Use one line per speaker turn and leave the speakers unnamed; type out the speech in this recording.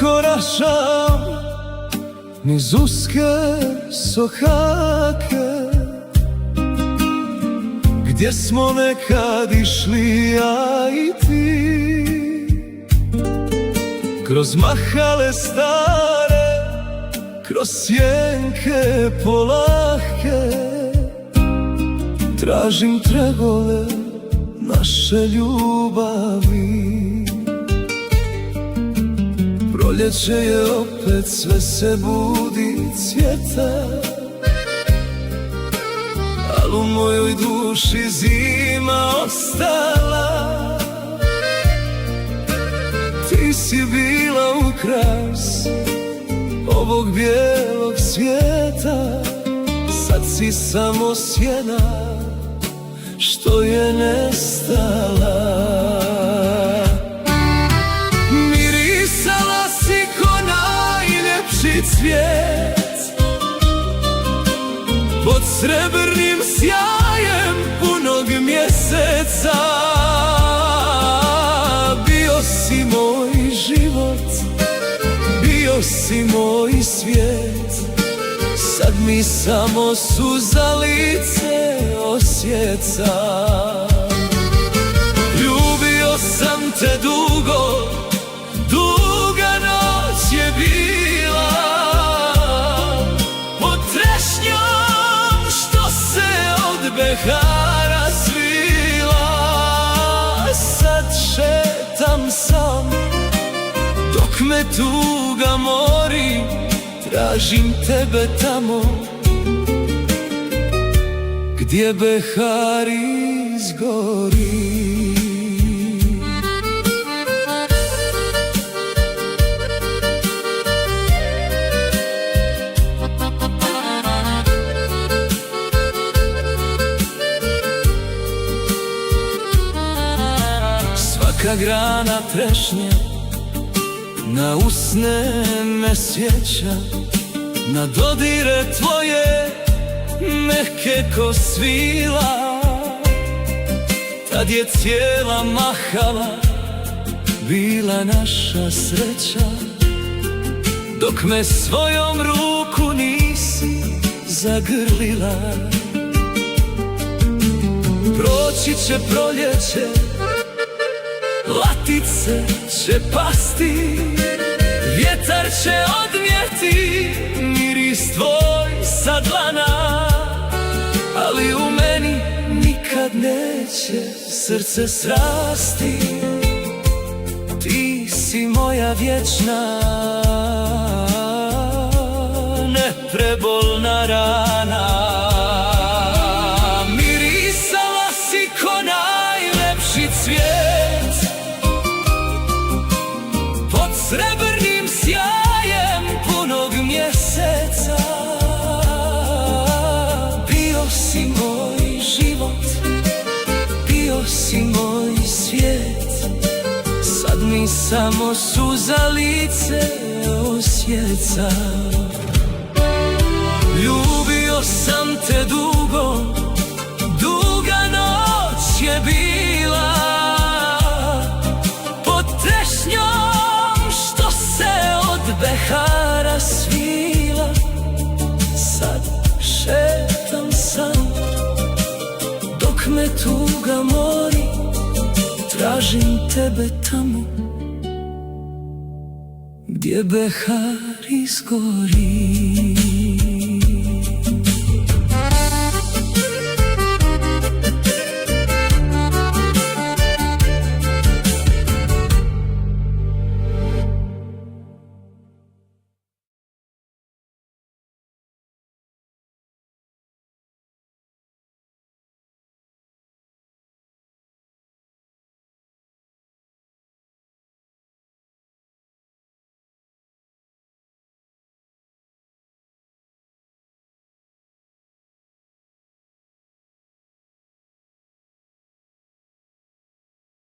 koračam niz uske sokake, gdje smo nekad išli ja i ti, kroz mahale stare, kroz sjenke polahke. Tražim tragove naše ljubavi. Proljeće je opet, sve se budi, cvjeta, al u mojoj duši zima ostala. Ti si bila ukras ovog bijelog svijeta, sad si samo sjena što je nestala. Mirisala si ko najljepši cvijet, pod srebrnim sjajem punog mjeseca. Bio si moj život, bio si moj svijet, sad mi samo suza lice osjeca. Ljubio sam te dugo, duga noć je bila, pod trešnjom što se od behara svila. Sad šetam sam dok me tuga mori, tražim tebe tamo gdje behar izgori. Svaka grana trešnje na usne me sjeća, na dodire tvoje mehke ko svila. Tad je cijela mahala bila naša sreća, dok me svojom ruku nisi zagrlila. Proći će proljeće, latice će pasti, vjetar će odnijeti miris tvoj sa dlana. Ali u meni nikad neće srce srasti, ti si moja vječna neprebolna rana. Mirisala si ko najlepši cvijet, pod srebrnim sjajem punog mjeseca. Bio si moj život, bio si moj svijet, sad mi samo suza lice osjeca. Ljubio sam te dugo, duga noć je bila, pod trešnjom što se od behara svila. Sad šetam sam dok me tuga mori, tražim tebe tamo gdje behar izgori.